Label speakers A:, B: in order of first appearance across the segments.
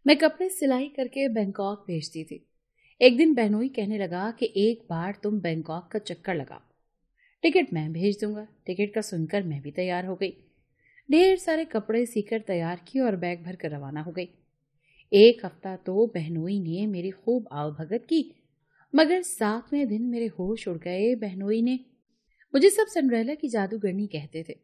A: میں کپڑے सिलाई करके बैंकॉक भेजती थी। एक दिन बहनोई कहने लगा कि एक बार तुम बैंकॉक का चक्कर लगाओ, टिकट मैं भेज दूंगा। टिकट का सुनकर मैं भी तैयार हो गई। ढेर सारे कपड़े सीकर तैयार किए और बैग भर कर रवाना हो गई। एक हफ्ता तो बहनोई ने मेरी खूब आवभगत की, मगर 7वें दिन मेरे होश उड़ गए। बहनोई ने मुझे सब सिंड्रेला की जादूगरनी कहते थे,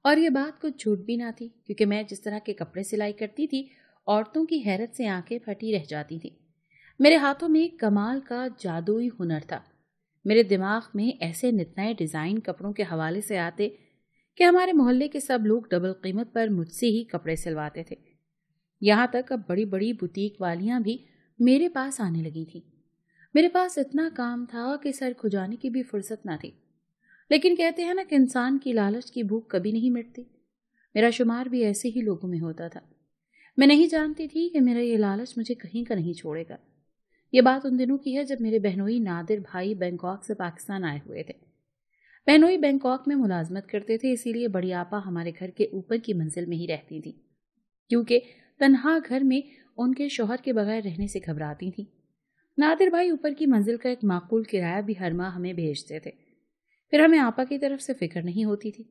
A: और ये बात कुछ झूठ भी ना थी, क्योंकि मैं जिस तरह के कपड़े सिलाई करती थी, औरतों की हैरत से आंखें फटी रह जाती थी। मेरे हाथों में कमाल का जादुई हुनर था। मेरे दिमाग में ऐसे नित नए डिजाइन कपड़ों के हवाले से आते कि हमारे मोहल्ले के सब लोग डबल कीमत पर मुझसे ही कपड़े सिलवाते थे। यहाँ तक अब बड़ी बड़ी बुटीक वालियां भी मेरे पास आने लगी थी। मेरे पास इतना काम था कि सर खुजाने की भी फुर्सत ना थी। लेकिन कहते हैं ना कि इंसान की लालच की भूख कभी नहीं मिटती। मेरा शुमार भी ऐसे ही लोगों में होता था। मैं नहीं जानती थी कि मेरा ये लालच मुझे कहीं का नहीं छोड़ेगा। ये बात उन दिनों की है जब मेरे बहनोई नादिर भाई बैंकॉक से पाकिस्तान आए हुए थे। बहनोई बैंकॉक में मुलाजमत करते थे, इसीलिए बड़ी आपा हमारे घर के ऊपर की मंजिल में ही रहती थी, क्योंकि तन्हा घर में उनके शौहर के बगैर रहने से घबराती थी। नादिर भाई ऊपर की मंजिल का एक माकूल किराया भी हर माह हमें भेजते थे। फिर हमें आपा की तरफ से फिक्र नहीं होती थी।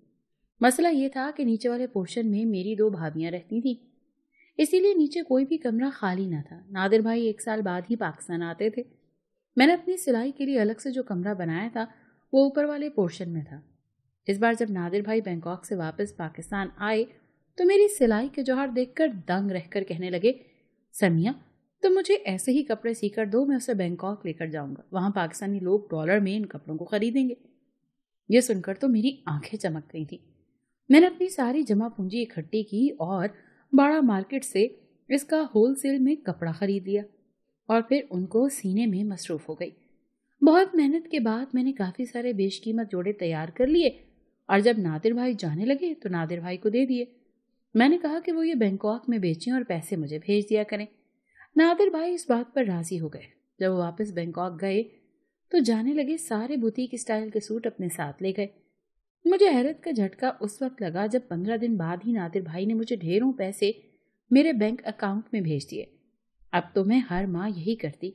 A: मसला ये था कि नीचे वाले पोर्शन में मेरी 2 भाभियां रहती थी, इसीलिए नीचे कोई भी कमरा खाली न था। नादिर भाई 1 साल बाद ही पाकिस्तान आते थे। मैंने अपनी सिलाई के लिए अलग से जो कमरा बनाया था वो ऊपर वाले पोर्शन में था। इस बार जब नादिर भाई बैंकॉक से वापस पाकिस्तान आए तो मेरी सिलाई के जौहर देखकर दंग रहकर कहने लगे, समिया तुम मुझे ऐसे ही कपड़े सीकर दो, मैं उसे बैंकॉक लेकर जाऊंगा। वहां पाकिस्तानी लोग डॉलर में इन कपड़ों को खरीदेंगे। ये सुनकर तो मेरी आंखें चमक गई थी। मैंने अपनी सारी जमा पूंजी इकट्ठी की और बड़ा मार्केट से इसका होलसेल में कपड़ा खरीद लिया और फिर उनको सीने में मसरूफ हो गई। बहुत मेहनत के बाद मैंने काफी सारे बेशकीमत जोड़े तैयार कर लिए और जब नादिर भाई जाने लगे तो नादिर भाई को दे दिए। मैंने कहा कि वो ये बैंकॉक में बेचें और पैसे मुझे भेज दिया करें। नादिर भाई इस बात पर राजी हो गए। जब वो वापस बैंकॉक गए तो जाने लगे सारे बुटीक स्टाइल के सूट अपने साथ ले गए। मुझे हैरत का झटका उस वक्त लगा जब 15 दिन बाद ही नादिर भाई ने मुझे ढेरों पैसे मेरे बैंक अकाउंट में भेज दिए। अब तो मैं हर माह यही करती,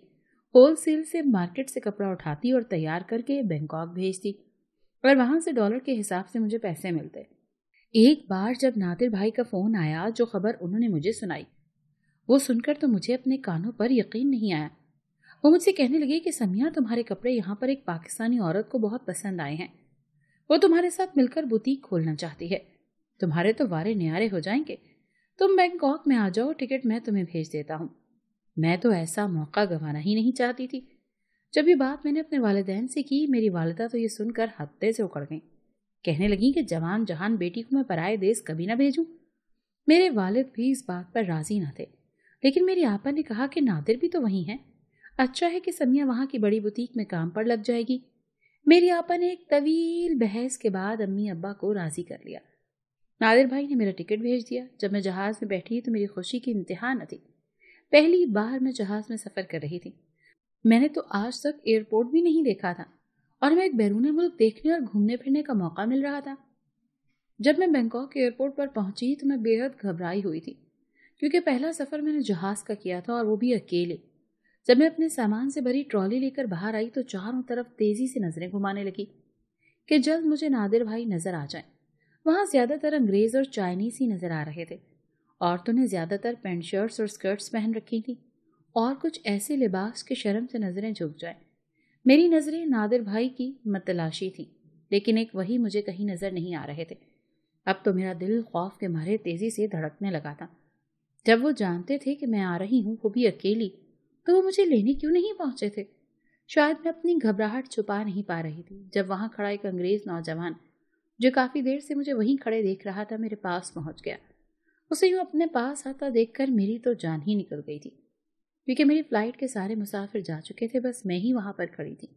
A: होलसेल से मार्केट से कपड़ा उठाती और तैयार करके बैंकॉक भेजती और वहां से डॉलर के हिसाब से मुझे पैसे मिलते। एक बार जब नादिर भाई का फोन आया, जो खबर उन्होंने मुझे सुनाई, वो सुनकर तो मुझे अपने कानों पर यकीन नहीं आया। वो मुझसे कहने लगे कि समिया तुम्हारे कपड़े यहाँ पर एक पाकिस्तानी औरत को बहुत पसंद आए हैं। वो तुम्हारे साथ मिलकर बुटीक खोलना चाहती है। तुम्हारे तो वारे न्यारे हो जाएंगे। तुम बैंकॉक में आ जाओ, टिकट मैं तुम्हें भेज देता हूँ। मैं तो ऐसा मौका गंवाना ही नहीं चाहती थी। जब ये बात मैंने अपने वालिदैन से की, मेरी वालिदा तो ये सुनकर हत्ते से उकड़ गईं। कहने लगी कि जवान जहान बेटी को मैं पराए देश कभी ना भेजूं। मेरे वालिद भी इस बात पर राजी न थे, लेकिन मेरी आपा ने कहा कि नादिर भी तो वहीं है। अच्छा है कि समिया वहां की बड़ी बुटीक में काम पर लग जाएगी। मेरी आपा ने एक तवील बहस के बाद अम्मी अब्बा को राजी कर लिया। नादिर भाई ने मेरा टिकट भेज दिया। जब मैं जहाज में बैठी तो मेरी खुशी की इंतहा न थी। पहली बार मैं जहाज में सफर कर रही थी। मैंने तो आज तक एयरपोर्ट भी नहीं देखा था और मैं एक बैरून मुल्क देखने और घूमने फिरने का मौका मिल रहा था। जब मैं बैंकॉक एयरपोर्ट पर पहुंची तो मैं बेहद घबराई हुई थी, क्योंकि पहला सफर मैंने जहाज का किया था और वो भी अकेले। जब मैं अपने सामान से भरी ट्रॉली लेकर बाहर आई तो चारों तरफ तेजी से नजरें घुमाने लगी कि जल्द मुझे नादिर भाई नजर आ जाएं। वहां ज्यादातर अंग्रेज और चाइनीज ही नजर आ रहे थे। औरतों ने ज्यादातर पैंट शर्ट्स और स्कर्ट्स पहन रखी थी और कुछ ऐसे लिबास के शर्म से नजरें झुक जाएं। मेरी नजरें नादिर भाई की मतलाशी थी, लेकिन एक वही मुझे कहीं नजर नहीं आ रहे थे। अब तो मेरा दिल खौफ के मारे तेजी से धड़कने लगा था। जब वो जानते थे कि मैं आ रही हूँ, वो भी अकेली, तो वो मुझे लेने क्यों नहीं पहुंचे थे? शायद मैं अपनी घबराहट छुपा नहीं पा रही थी जब वहां खड़ा एक अंग्रेज नौजवान, जो काफी देर से मुझे वहीं खड़े देख रहा था, मेरे पास पहुंच गया। उसे यूं अपने पास आता देखकर मेरी तो जान ही निकल गई थी, क्योंकि मेरी फ्लाइट के सारे मुसाफिर जा चुके थे, बस मैं ही वहां पर खड़ी थी।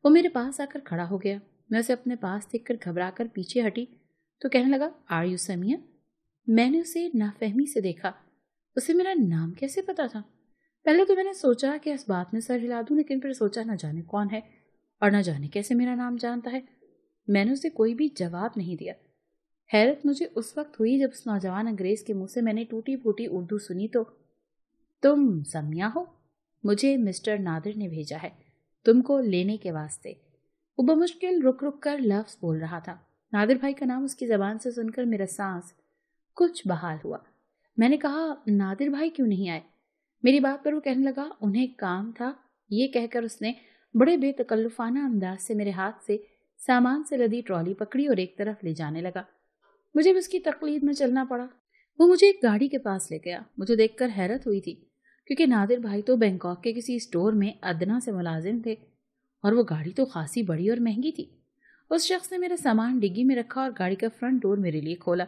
A: वो मेरे पास आकर खड़ा हो गया। मैं उसे अपने पास देखकर घबरा कर पीछे हटी तो कहने लगा, आर यू समिया? मैंने उसे नाफहमी से देखा। उसे मेरा नाम कैसे पता था? पहले तो मैंने सोचा कि इस बात में सर हिला दूं, लेकिन फिर सोचा न जाने कौन है और न जाने कैसे मेरा नाम जानता है। मैंने उसे कोई भी जवाब नहीं दिया। हैरत मुझे उस वक्त हुई जब उस नौजवान अंग्रेज के मुंह से मैंने टूटी फूटी उर्दू सुनी तो तुम समिया हो? मुझे मिस्टर नादिर ने भेजा है तुमको लेने के वास्ते। वो बमुश्किल रुक रुक कर लफ्ज बोल रहा था। नादिर भाई का नाम उसकी जबान से सुनकर मेरा सांस कुछ बहाल हुआ। मैंने कहा, नादिर भाई क्यों नहीं आए? मेरी बात पर वो कहने लगा, उन्हें काम था। ये कहकर उसने बड़े बेतकल्लुफाना अंदाज से मेरे हाथ से सामान से लदी ट्रॉली पकड़ी और एक तरफ ले जाने लगा। मुझे भी उसकी तकलीद में चलना पड़ा। वो मुझे एक गाड़ी के पास ले गया। मुझे देखकर हैरत हुई थी, क्योंकि नादिर भाई तो बैंकॉक के किसी स्टोर में अदना से मुलाजिम थे और वो गाड़ी तो खासी बड़ी और महंगी थी। उस शख्स ने मेरा सामान डिग्गी में रखा और गाड़ी का फ्रंट डोर मेरे लिए खोला,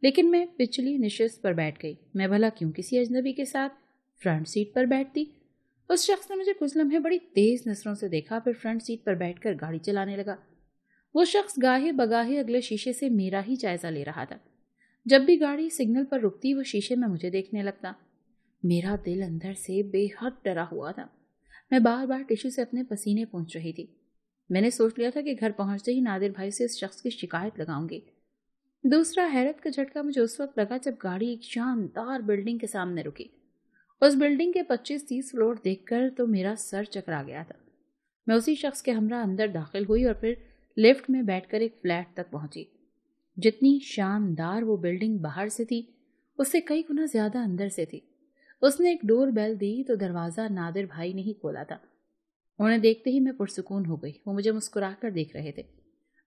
A: लेकिन मैं पिछली नशिस्त पर बैठ गई। मैं भला क्यों किसी अजनबी के साथ फ्रंट सीट पर बैठती? उस शख्स ने मुझे कुछ लम्हे बड़ी तेज नजरों से देखा, फिर फ्रंट सीट पर बैठकर गाड़ी चलाने लगा। वो शख्स गाहे बगाहे अगले शीशे से मेरा ही जायजा ले रहा था। जब भी गाड़ी सिग्नल पर रुकती वो शीशे में मुझे देखने लगता। मेरा दिल अंदर से बेहद डरा हुआ था। मैं बार बार टिश्यू से अपने पसीने पोंछ रही थी। मैंने सोच लिया था कि घर पहुंचते ही नादिर भाई से इस शख्स की शिकायत लगाऊंगी। दूसरा हैरत का झटका मुझे उस वक्त लगा जब गाड़ी एक शानदार बिल्डिंग के सामने रुकी। उस बिल्डिंग के 25-30 फ्लोर देखकर तो मेरा सर चकरा गया था। मैं उसी शख्स के हमरा अंदर दाखिल हुई और फिर लिफ्ट में बैठकर एक फ्लैट तक पहुंची। जितनी शानदार वो बिल्डिंग बाहर से थी, उससे कई गुना ज्यादा अंदर से थी। उसने एक डोर बेल दी तो दरवाजा नादिर भाई ने ही खोला था। उन्हें देखते ही मैं पुरसुकून हो गई। वो मुझे मुस्कुराकर देख रहे थे।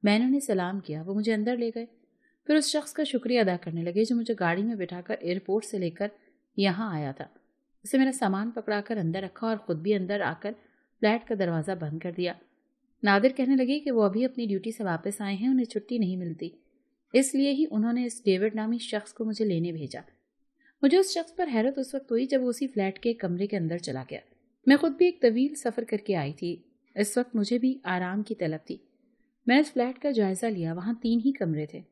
A: मैंने उन्हें सलाम किया। वो मुझे अंदर ले गए, फिर उस शख्स का शुक्रिया अदा करने लगे जो मुझे गाड़ी में बिठाकर एयरपोर्ट से लेकर यहाँ आया था। उसे मेरा सामान पकड़ाकर अंदर रखा और खुद भी अंदर आकर फ्लैट का दरवाज़ा बंद कर दिया। नादिर कहने लगे कि वो अभी अपनी ड्यूटी से वापस आए हैं, उन्हें छुट्टी नहीं मिलती, इसलिए ही उन्होंने इस डेविड नामी शख्स को मुझे लेने भेजा। मुझे उस शख्स पर हैरत उस वक्त हुई जब वो उसी फ्लैट के कमरे के अंदर चला गया। मैं खुद भी एक तवील सफ़र करके आई थी। इस वक्त मुझे भी आराम की तलब थी। मैंने इस फ्लैट का जायज़ा लिया। वहाँ 3 ही कमरे थे।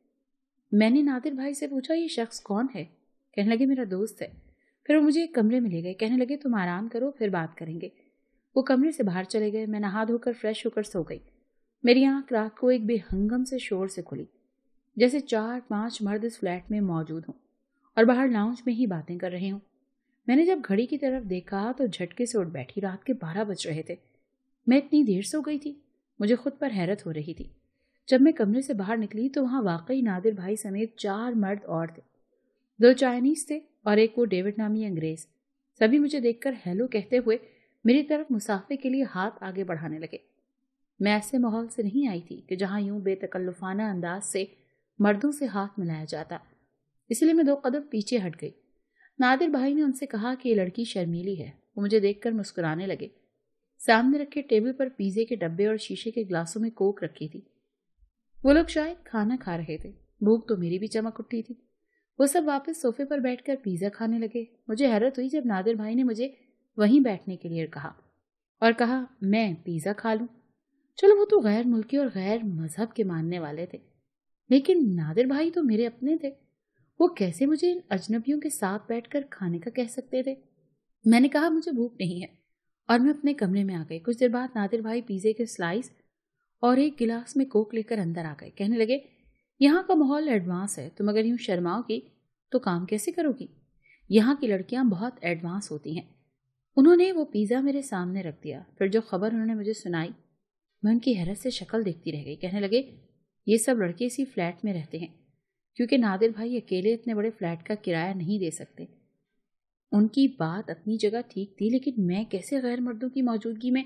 A: मैंने नादिर भाई से पूछा, ये शख्स कौन है? कहने लगे, मेरा दोस्त है। फिर वो मुझे एक कमरे में ले गए। कहने लगे, तुम आराम करो, फिर बात करेंगे। वो कमरे से बाहर चले गए। मैं नहा धोकर फ्रेश होकर सो गई। मेरी आंख रात को एक बेहंगम से शोर से खुली, जैसे 4-5 मर्द इस फ्लैट में मौजूद हों और बाहर लाउंज में ही बातें कर रहे हों। मैंने जब घड़ी की तरफ देखा तो झटके से उठ बैठी। रात के 12 बज रहे थे। मैं इतनी देर सो गई थी। मुझे खुद पर हैरत हो रही थी। जब मैं कमरे से बाहर निकली तो वहाँ वाकई नादिर भाई समेत 4 मर्द और थे। 2 चाइनीज थे और एक वो डेविड नामी अंग्रेज। सभी मुझे देखकर हेलो कहते हुए मेरी तरफ मुसाफे के लिए हाथ आगे बढ़ाने लगे। मैं ऐसे माहौल से नहीं आई थी कि जहाँ यूं बेतकल्लुफाना अंदाज से मर्दों से हाथ मिलाया जाता, इसलिए मैं 2 कदम पीछे हट गई। नादिर भाई ने उनसे कहा कि ये लड़की शर्मीली है। वो मुझे देखकर मुस्कुराने लगे। सामने रखे टेबल पर पिज़्ज़े के डब्बे और शीशे के ग्लासों में कोक रखी थी। वो लोग शायद खाना खा रहे थे। भूख तो मेरी भी चमक उठी थी। वो सब वापस सोफे पर बैठकर पिज़्ज़ा खाने लगे। मुझे हैरत हुई जब नादिर भाई ने मुझे वहीं बैठने के लिए कहा मैं पिज़्ज़ा खा लूं। चलो, वो तो गैर मुल्की और गैर मजहब के मानने वाले थे, लेकिन नादिर भाई तो मेरे अपने थे। वो कैसे मुझे इन अजनबियों के साथ बैठकर खाने का कह सकते थे? मैंने कहा, मुझे भूख नहीं है, और मैं अपने कमरे में आ गई। कुछ देर बाद नादिर भाई पिज़्ज़े के स्लाइस और एक गिलास में कोक लेकर अंदर आ गए। कहने लगे, यहाँ का माहौल एडवांस है। तुम अगर यूं शर्माओगी तो काम कैसे करोगी? यहाँ की लड़कियां बहुत एडवांस होती हैं। उन्होंने वो पिज़्ज़ा मेरे सामने रख दिया। फिर जो खबर उन्होंने मुझे सुनाई, मैं उनकी हैरत से शक्ल देखती रह गई। कहने लगे, ये सब लड़के इसी फ्लैट में रहते हैं, क्योंकि नादिर भाई अकेले इतने बड़े फ्लैट का किराया नहीं दे सकते। उनकी बात अपनी जगह ठीक थी, लेकिन मैं कैसे गैर मर्दों की मौजूदगी में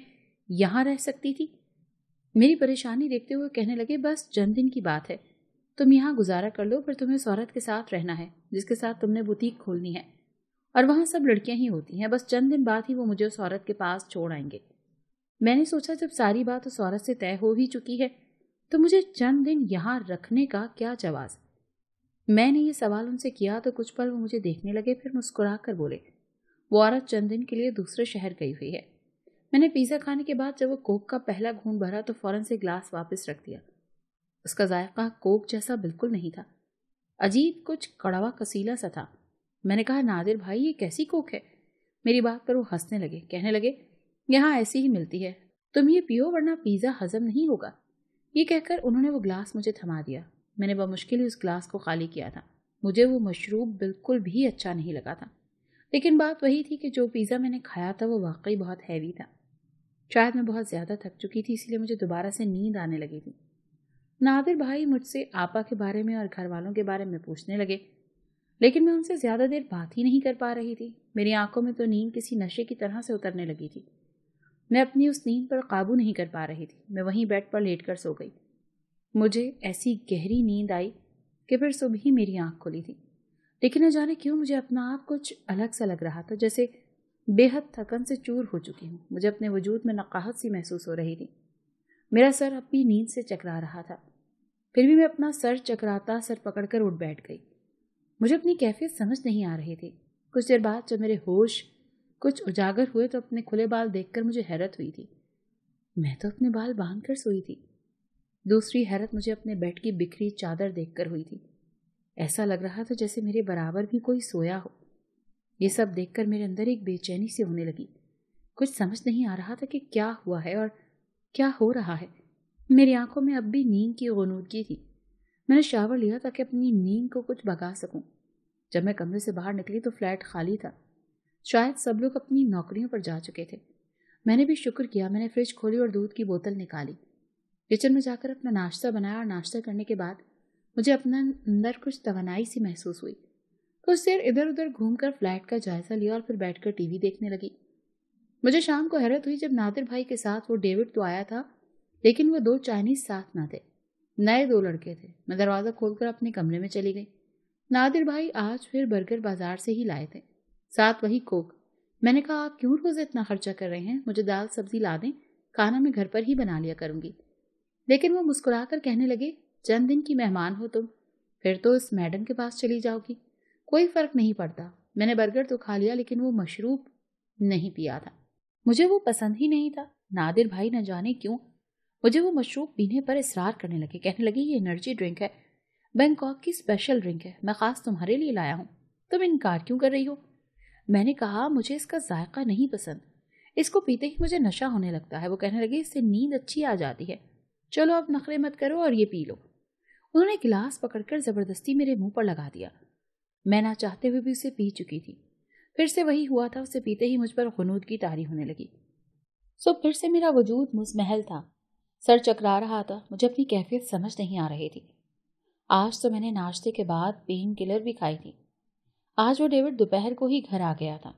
A: यहाँ रह सकती थी? मेरी परेशानी देखते हुए कहने लगे, बस चंद दिन की बात है, तुम यहाँ गुजारा कर लो, फिर तुम्हें उस औरत के साथ रहना है जिसके साथ तुमने बुटीक खोलनी है, और वहाँ सब लड़कियां ही होती हैं। बस चंद दिन बाद ही वो मुझे उस औरत के पास छोड़ आएंगे। मैंने सोचा, जब सारी बात उस औरत से तय हो ही चुकी है तो मुझे चंद दिन यहाँ रखने का क्या जवाज। मैंने ये सवाल उनसे किया तो कुछ पल वो मुझे देखने लगे, फिर मुस्कुरा कर बोले, वो औरत चंद दिन के लिए दूसरे शहर गई हुई है। मैंने पिज़्ज़ा खाने के बाद जब वो कोक का पहला घूंट भरा तो फौरन से ग्लास वापस रख दिया। उसका जायका कोक जैसा बिल्कुल नहीं था, अजीब कुछ कड़वा कसीला सा था। मैंने कहा, नादिर भाई, ये कैसी कोक है? मेरी बात पर वो हंसने लगे। कहने लगे, यहाँ ऐसी ही मिलती है, तुम ये पियो वरना पिज़्ज़ा हजम नहीं होगा। ये कहकर उन्होंने वो ग्लास मुझे थमा दिया। मैंने बमुश्किल ही उस ग्लास को खाली किया था। मुझे वो मशरूब बिल्कुल भी अच्छा नहीं लगा था, لیکن بات وہی تھی کہ جو پیزا میں نے کھایا تھا وہ واقعی بہت ہیوی تھا. شاید میں بہت زیادہ تھک چکی تھی، اسی لیے مجھے دوبارہ سے نیند آنے لگی تھی. نادر بھائی مجھ سے آپا کے بارے میں اور گھر والوں کے بارے میں پوچھنے لگے، لیکن میں ان سے زیادہ دیر بات ہی نہیں کر پا رہی تھی. میری آنکھوں میں تو نیند کسی نشے کی طرح سے اترنے لگی تھی. میں اپنی اس نیند پر قابو نہیں کر پا رہی تھی. میں وہیں بیڈ پر لیٹ کر سو گئی. مجھے ایسی گہری نیند آئی کہ پھر صبح ہی میری آنکھ کھلی تھی. لیکن نہ جانے کیوں مجھے اپنا آپ کچھ الگ سا لگ رہا تھا، جیسے بے حد تھکن سے چور ہو چکی ہوں. مجھے اپنے وجود میں نقاہت سی محسوس ہو رہی تھی. میرا سر اب بھی نیند سے چکرا رہا تھا. پھر بھی میں اپنا سر چکراتا سر پکڑ کر اٹھ بیٹھ گئی. مجھے اپنی کیفیت سمجھ نہیں آ رہی تھی. کچھ دیر بعد جب میرے ہوش کچھ اجاگر ہوئے تو اپنے کھلے بال دیکھ کر مجھے حیرت ہوئی تھی. میں تو اپنے بال باندھ کر سوئی تھی. دوسری حیرت مجھے اپنے بیڈ کی بکھری چادر دیکھ کر ہوئی تھی. ایسا لگ رہا تھا جیسے میرے برابر بھی کوئی سویا ہو. یہ سب دیکھ کر میرے اندر ایک بے چینی سی ہونے لگی. کچھ سمجھ نہیں آ رہا تھا کہ کیا ہوا ہے اور کیا ہو رہا ہے. میری آنکھوں میں اب بھی نیند کی غنودگی تھی. میں نے شاور لیا تاکہ اپنی نیند کو کچھ بھگا سکوں. جب میں کمرے سے باہر نکلی تو فلیٹ خالی تھا. شاید سب لوگ اپنی نوکریوں پر جا چکے تھے. میں نے بھی شکر کیا. میں نے فریج کھولی اور دودھ کی بوتل نکالی. کچن میں جا کر اپنا ناشتہ بنایا اور ناشتہ کرنے کے بعد مجھے اپنا اندر کچھ توانائی سی محسوس ہوئی. کچھ دیر ادھر ادھر گھوم کر فلیٹ کا جائزہ لیا اور پھر بیٹھ کر ٹی وی دیکھنے لگی. مجھے شام کو حیرت ہوئی جب نادر بھائی کے ساتھ وہ ڈیوڈ تو آیا تھا، لیکن وہ 2 چائنیز ساتھ نہ تھے. نئے 2 لڑکے تھے. میں دروازہ کھول کر اپنے کمرے میں چلی گئی. نادر بھائی آج پھر برگر بازار سے ہی لائے تھے، ساتھ وہی کوک. میں نے کہا آپ کیوں روز اتنا خرچہ کر رہے ہیں؟ مجھے دال سبزی لا دیں، کھانا میں گھر پر ہی بنا لیا کروں گی. لیکن وہ مسکرا کر کہنے لگے چند دن کی مہمان ہو تم، پھر تو اس میڈم کے پاس چلی جاؤ گی. کوئی فرق نہیں پڑتا. میں نے برگر تو کھا لیا لیکن وہ مشروب نہیں پیا تھا. مجھے وہ پسند ہی نہیں تھا. نادر بھائی نہ جانے کیوں مجھے وہ مشروب پینے پر اصرار کرنے لگے. کہنے لگے یہ انرجی ڈرنک ہے، بینکاک کی اسپیشل ڈرنک ہے، میں خاص تمہارے لیے لایا ہوں. تم انکار کیوں کر رہی ہو؟ میں نے کہا مجھے اس کا ذائقہ نہیں پسند. اس کو پیتے ہی مجھے نشہ ہونے لگتا ہے. وہ کہنے لگے اس سے نیند اچھی آ جاتی ہے، چلو اب نخرے مت کرو اور یہ پی لو. انہوں نے گلاس پکڑ کر زبردستی میرے منہ پر لگا دیا. میں نہ چاہتے ہوئے بھی اسے پی چکی تھی. پھر سے وہی ہوا تھا. اسے پیتے ہی مجھ پر غنودگی طاری ہونے لگی. پھر سے میرا وجود مزمحل تھا. سر چکرا رہا تھا. مجھے اپنی کیفیت سمجھ نہیں آ رہی تھی. آج تو میں نے ناشتے کے بعد پین کلر بھی کھائی تھی. آج وہ ڈیوڈ دوپہر کو ہی گھر آ گیا تھا.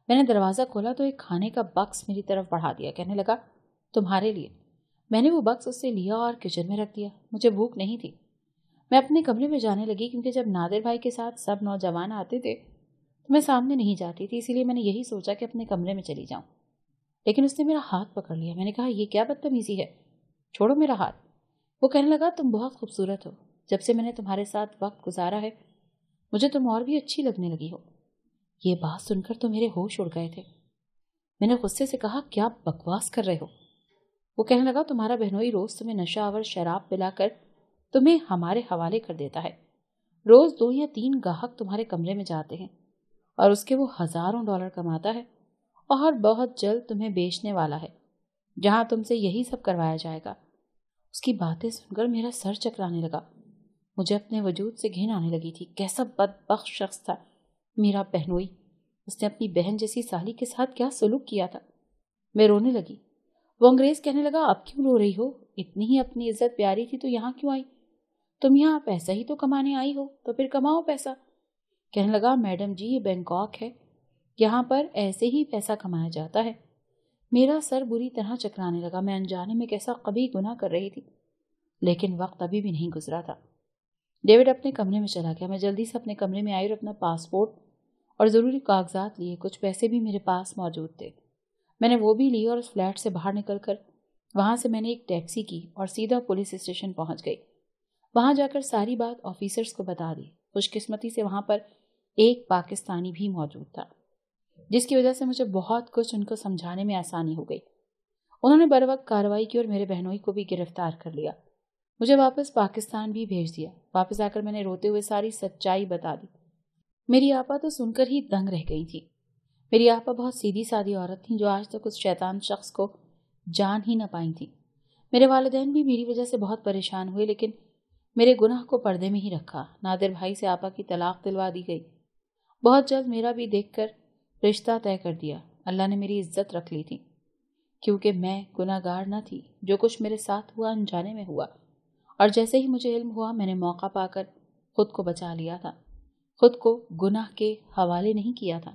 A: میں نے دروازہ کھولا تو ایک کھانے کا بکس میری طرف بڑھا دیا. کہنے لگا تمہارے لیے. میں نے وہ بکس اس سے لیا اور کچن میں رکھ دیا. مجھے بھوک نہیں تھی. میں اپنے کمرے میں جانے لگی کیونکہ جب نادر بھائی کے ساتھ سب نوجوان آتے تھے تو میں سامنے نہیں جاتی تھی، اسی لیے میں نے یہی سوچا کہ اپنے کمرے میں چلی جاؤں. لیکن اس نے میرا ہاتھ پکڑ لیا. میں نے کہا یہ کیا بدتمیزی ہے، چھوڑو میرا ہاتھ. وہ کہنے لگا تم بہت خوبصورت ہو. جب سے میں نے تمہارے ساتھ وقت گزارا ہے مجھے تم اور بھی اچھی لگنے لگی ہو. یہ بات سن کر تو میرے ہوش اڑ گئے تھے. میں نے غصے سے کہا کیا بکواس کر رہے ہو؟ وہ کہنے لگا تمہارا بہنوئی روز تمہیں نشہ آور شراب پلا کر تمہیں ہمارے حوالے کر دیتا ہے. روز 2 یا 3 گاہک تمہارے کمرے میں جاتے ہیں اور اس کے وہ ہزاروں ڈالر کماتا ہے اور بہت جلد تمہیں بیچنے والا ہے جہاں تم سے یہی سب کروایا جائے گا. اس کی باتیں سن کر میرا سر چکرانے لگا. مجھے اپنے وجود سے گھن آنے لگی تھی. کیسا بدبخت شخص تھا میرا بہنوئی. اس نے اپنی بہن جیسی سالی کے ساتھ کیا سلوک کیا تھا. میں رونے لگی. وہ انگریز کہنے لگا اب کیوں رو رہی ہو؟ اتنی ہی اپنی عزت پیاری تھی تو یہاں کیوں آئی؟ تم یہاں پیسہ ہی تو کمانے آئی ہو تو پھر کماؤ پیسہ. کہنے لگا میڈم جی یہ بینکاک ہے، یہاں پر ایسے ہی پیسہ کمایا جاتا ہے. میرا سر بری طرح چکرانے لگا. میں انجانے میں کیسا قبیح گناہ کر رہی تھی. لیکن وقت ابھی بھی نہیں گزرا تھا. ڈیوڈ اپنے کمرے میں چلا گیا. میں جلدی سے اپنے کمرے میں آئی اور اپنا پاسپورٹ اور ضروری کاغذات لیے. کچھ پیسے بھی میرے پاس موجود تھے. میں نے وہ بھی لیے اور اس فلیٹ سے باہر نکل کر وہاں سے میں نے ایک ٹیکسی کی اور سیدھا پولیس اسٹیشن پہنچ گئی. وہاں جا کر ساری بات آفیسرز کو بتا دی. خوش قسمتی سے وہاں پر ایک پاکستانی بھی موجود تھا جس کی وجہ سے مجھے بہت کچھ ان کو سمجھانے میں آسانی ہو گئی. انہوں نے بروقت کارروائی کی اور میرے بہنوئی کو بھی گرفتار کر لیا. مجھے واپس پاکستان بھی بھیج دیا. واپس آ کر میں نے روتے ہوئے ساری سچائی بتا دی. میری آپا تو سن کر ہی دنگ رہ گئی تھی. میری آپا بہت سیدھی سادی عورت تھیں جو آج تک اس شیطان شخص کو جان ہی نہ پائی تھیں. میرے والدین بھی میری وجہ سے بہت پریشان ہوئے لیکن میرے گناہ کو پردے میں ہی رکھا. نادر بھائی سے آپا کی طلاق دلوا دی گئی. بہت جلد میرا بھی دیکھ کر رشتہ طے کر دیا، اللہ نے میری عزت رکھ لی تھی، کیونکہ میں گناہ گار نہ تھی۔ جو کچھ میرے ساتھ ہوا انجانے میں ہوا، اور جیسے ہی مجھے علم ہوا میں نے موقع پا کر خود کو بچا لیا تھا، خود کو گناہ کے حوالے نہیں کیا تھا۔